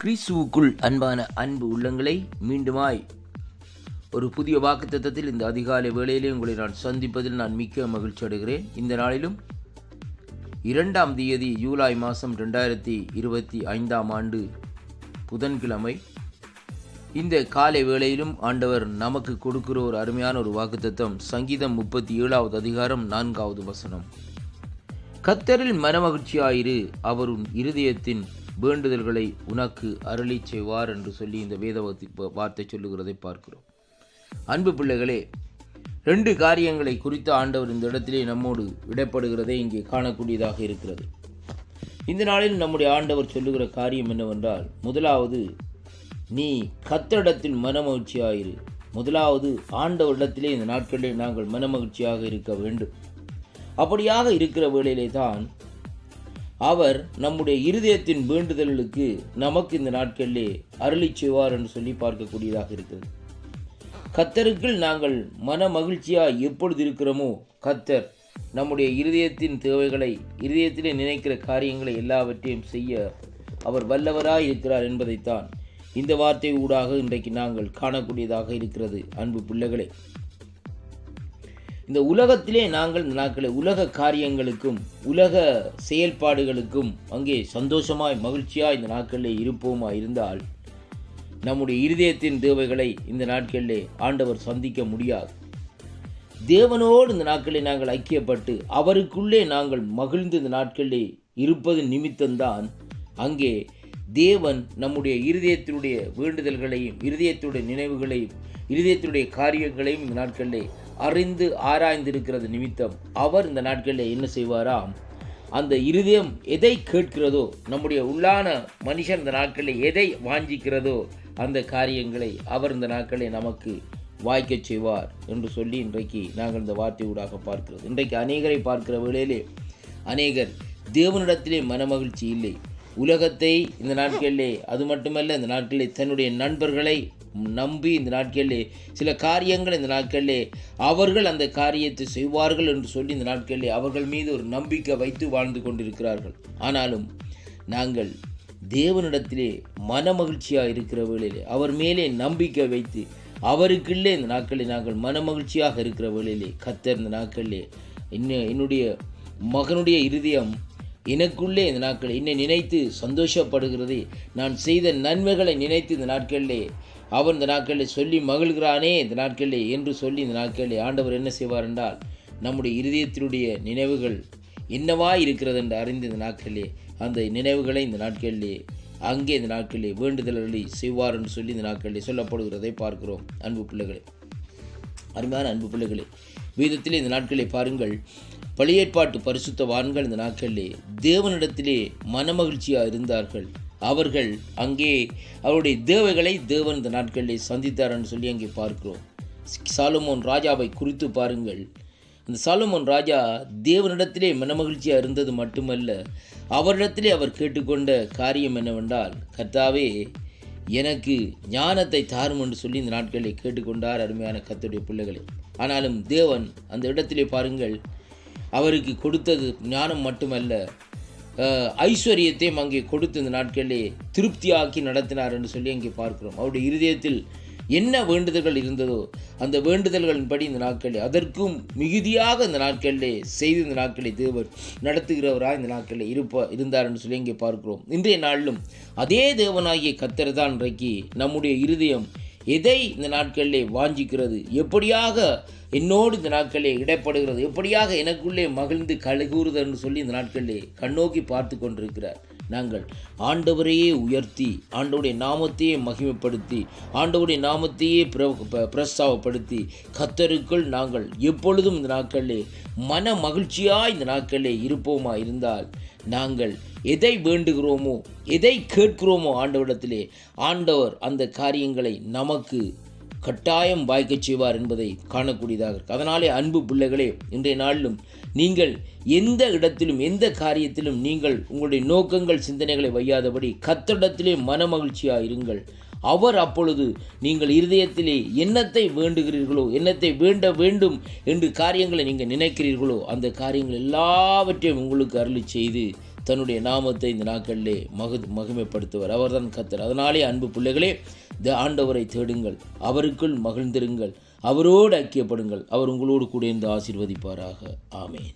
கிறிஸ்துவுக்குள் அன்பான அன்பு உள்ளங்களை மீண்டுமாய் ஒரு புதிய வாக்குத்தத்தத்தில் இந்த அதிகாலை வேளையிலே உங்களை நான் சந்திப்பதில் நான் மிக்க மகிழ்ச்சி அடைகிறேன். இந்த நாளிலும் 2ஆம் தேதி ஜூலை மாதம் 2025 புதன்கிழமை இந்த காலை வேளையிலும் ஆண்டவர் நமக்கு கொடுக்கிற ஒரு அருமையான ஒரு வாக்குத்தத்தம் சங்கீதம் 37வது அதிகாரம் 4வது வசனம். கர்த்தரில் மனமகிழ்ச்சியாயிரு, அவர் உன் இருதயத்தின் வேண்டுதல்களை உனக்கு அருளி செய்வார் என்று சொல்லி இந்த வேத வார்த்தை சொல்லுகிறதை பார்க்கிறோம். அன்பு பிள்ளைகளே, 2 காரியங்களை குறித்து ஆண்டவர் இந்த இடத்திலே நம்மோடு இடைப்படுகிறதை இங்கே காணக்கூடியதாக இருக்கிறது. இந்த நாளில் நம்முடைய ஆண்டவர் சொல்லுகிற காரியம் என்னவென்றால், முதலாவது நீ கர்த்தரிடத்தில் மனமகிழ்ச்சியாயிரு. முதலாவது ஆண்டவரிடத்திலே இந்த நாட்களிலே நாங்கள் மனமகிழ்ச்சியாக இருக்க வேண்டும். அப்படியாக இருக்கிற வேளையிலே தான் அவர் நம்முடைய இருதயத்தின் வேண்டுதல்களுக்கு நமக்கு இந்த நாட்களிலே அருளி செய்வார் என்று சொல்லி பார்க்கக்கூடியதாக இருக்கிறது. கர்த்தருக்குள் நாங்கள் மன மகிழ்ச்சியாக எப்பொழுது இருக்கிறோமோ, கர்த்தர் நம்முடைய இருதயத்தின் தேவைகளை, இருதயத்திலே நினைக்கிற காரியங்களை எல்லாவற்றையும் செய்ய அவர் வல்லவராய் இருக்கிறார் என்பதைத்தான் இந்த வார்த்தை ஊடாக இன்றைக்கு நாங்கள் காணக்கூடியதாக இருக்கிறது. அன்பு பிள்ளைகளே, இந்த உலகத்திலே நாங்கள் இந்த நாட்களை உலக காரியங்களுக்கும் உலக செயல்பாடுகளுக்கும் அங்கே சந்தோஷமாய் மகிழ்ச்சியாய் இந்த நாட்களிலே இருப்போமா இருந்தால் நம்முடைய இருதயத்தின் தேவைகளை இந்த நாட்களிலே ஆண்டவர் சந்திக்க முடியாது. தேவனோடு இந்த நாட்களில் நாங்கள் ஐக்கியப்பட்டு அவருக்குள்ளே நாங்கள் மகிழ்ந்து இந்த நாட்களிலே இருப்பது நிமித்தம்தான் அங்கே தேவன் நம்முடைய இருதயத்தினுடைய வேண்டுதல்களையும் இருதயத்துடைய நினைவுகளையும் இருதயத்தினுடைய காரியங்களையும் இந்த நாட்களிலே அறிந்து ஆராய்ந்திருக்கிறது நிமித்தம் அவர் இந்த நாட்களில் என்ன செய்வாராம், அந்த இருதயம் எதை கேட்கிறதோ, நம்முடைய உள்ளான மனுஷன் இந்த நாட்களில் எதை வாஞ்சிக்கிறதோ அந்த காரியங்களை அவர் இந்த நாட்களில் நமக்கு வாய்க்க செய்வார் என்று சொல்லி இன்றைக்கு நாங்கள் இந்த வார்த்தை ஊடாக பார்க்கிறோம். இன்றைக்கு அநேகரை பார்க்கிற வேளையிலே அநேகர் தேவனிடத்திலே மனமகிழ்ச்சி இல்லை. உலகத்தை இந்த நாட்களிலே, அது மட்டுமல்ல இந்த நாட்களிலே தன்னுடைய நண்பர்களை நம்பி இந்த நாட்களிலே சில காரியங்கள் இந்த நாட்களிலே அவர்கள் அந்த காரியத்தை செய்வார்கள் என்று சொல்லி இந்த நாட்களிலே அவர்கள் மீது ஒரு நம்பிக்கை வைத்து வாழ்ந்து கொண்டிருக்கிறார்கள். ஆனாலும் நாங்கள் தேவனிடத்திலே மனமகிழ்ச்சியாக இருக்கிற வேளையிலே அவர் மேலே நம்பிக்கை வைத்து அவருக்குள்ளே இந்த நாட்களில் நாங்கள் மனமகிழ்ச்சியாக இருக்கிற வேளையிலே கர்த்தர் இந்த நாட்களிலே என்னுடைய மகனுடைய இருதயம் எனக்குள்ளே இந்த நாட்களில் என்னை நினைத்து சந்தோஷப்படுகிறது, நான் செய்த நன்மைகளை நினைத்து இந்த நாட்களிலே அவன் இந்த நாட்களில் சொல்லி மகிழ்கிறானே இந்த நாட்களிலே என்று சொல்லி இந்த நாட்களிலே ஆண்டவர் என்ன செய்வார் என்றால் நம்முடைய இருதயத்தினுடைய நினைவுகள் என்னவா இருக்கிறது என்று அறிந்து இந்த நாட்களிலே அந்த நினைவுகளை இந்த நாட்களிலே அங்கே இந்த நாட்களிலே வேண்டுதல்களை செய்வார் என்று சொல்லி இந்த நாட்களிலே சொல்லப்படுகிறதை பார்க்கிறோம். அன்பு பிள்ளைகளே, அருமையான அன்பு பிள்ளைகளே, வேதத்திலே இந்த நாட்களை பாருங்கள், பழைய ஏற்பாட்டு பரிசுத்தவான்கள் இந்த நாட்களிலே தேவனிடத்திலே மனமகிழ்ச்சியாக இருந்தார்கள். அவர்கள் அங்கே அவருடைய தேவைகளை தேவன் இந்த நாட்களிலே சந்தித்தார் என்று சொல்லி அங்கே பார்க்கிறோம். சாலமோன் ராஜாவை குறித்து பாருங்கள். அந்த சாலமோன் ராஜா தேவனிடத்திலே மனமகிழ்ச்சியாக இருந்தது மட்டுமல்ல, அவரிடத்திலே அவர் கேட்டுக்கொண்ட காரியம் என்னவென்றால், கர்த்தாவே எனக்கு ஞானத்தை தாரும் என்று சொல்லி இந்த நாட்களிலே கேட்டுக்கொண்டார். அருமையான கர்த்தருடைய பிள்ளைகளே, ஆனாலும் தேவன் அந்த இடத்திலே பாருங்கள் அவருக்கு கொடுத்தது ஞானம் மட்டுமல்ல, ஐஸ்வர்யத்தையும் அங்கே கொடுத்து இந்த நாட்களிலே திருப்தியாக்கி நடத்தினார் என்று சொல்லி அங்கே பார்க்கிறோம். அவருடைய இருதயத்தில் என்ன வேண்டுதல்கள் இருந்ததோ அந்த வேண்டுதல்களின்படி இந்த நாட்களில் அதற்கும் மிகுதியாக இந்த நாட்களிலே செய்து இந்த நாட்களை தேவர் நடத்துகிறவராக இந்த நாட்களில் இருந்தார் என்று சொல்லி இங்கே பார்க்கிறோம். இன்றைய நாளிலும் அதே தேவனாகிய கர்த்தர் தான் இன்றைக்கு நம்முடைய இருதயம் எதை இந்த நாட்களிலே வாஞ்சிக்கிறது, எப்படியாக என்னோடு இந்த நாட்களிலே இடைப்படுகிறது, எப்படியாக எனக்குள்ளே மகிழ்ந்து கழுகூறுது என்று சொல்லி இந்த நாட்களிலே கண்ணோக்கி பார்த்து கொண்டிருக்கிறார். நாங்கள் ஆண்டவரையே உயர்த்தி ஆண்டவருடைய நாமத்தையே மகிமைப்படுத்தி ஆண்டவருடைய நாமத்தையே பிரஸ்தாவப்படுத்தி கர்த்தருக்குள் நாங்கள் எப்பொழுதும் இந்த நாட்களிலே மன மகிழ்ச்சியாக இந்த நாட்களிலே இருப்போமா இருந்தால் நாங்கள் எதை வேண்டுகிறோமோ எதை கேட்கிறோமோ ஆண்டவரிடத்திலே ஆண்டவர் அந்த காரியங்களை நமக்கு கட்டாயம் வாய்க்கச் செய்வார் என்பதை காணக்கூடியதாக இருக்கு. அதனாலே அன்பு பிள்ளைகளே, இன்றைய நாளிலும் நீங்கள் எந்த இடத்திலும் எந்த காரியத்திலும் நீங்கள் உங்களுடைய நோக்கங்கள் சிந்தனைகளை வையாதபடி கர்த்தரிடத்திலே மனமகிழ்ச்சியாக இருங்கள். அவர் அப்பொழுது நீங்கள் இருதயத்திலே என்னத்தை வேண்டுகிறீர்களோ, என்னத்தை வேண்ட வேண்டும் என்று காரியங்களை நீங்கள் நினைக்கிறீர்களோ அந்த காரியங்கள் எல்லாவற்றையும் உங்களுக்கு அருளி செய்து தன்னுடைய நாமத்தை இந்த நாட்களிலே மகிமைப்படுத்துவார். அவர்தான் கர்த்தர். அதனாலே அன்பு பிள்ளைகளே, இந்த ஆண்டவரை தேடுங்கள், அவருக்குள் மகிழ்ந்திருங்கள், அவரோடு ஐக்கியப்படுங்கள். அவர் உங்களோடு கூட இருந்து ஆசீர்வதிப்பாராக. ஆமென்.